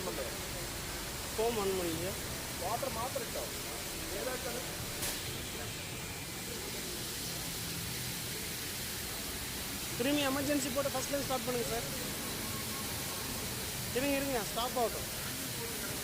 Foam on பண்ணிங்க. Water மாத்திரம் இട്ടോ ஏதாச்சும் திரும்பி எமர்ஜென்சி போட்டு ஃபஸ்ட்லேருந்து ஸ்டார்ட் பண்ணுங்கள் சார். இருங்க ஸ்டாப் ஆகட்டும்.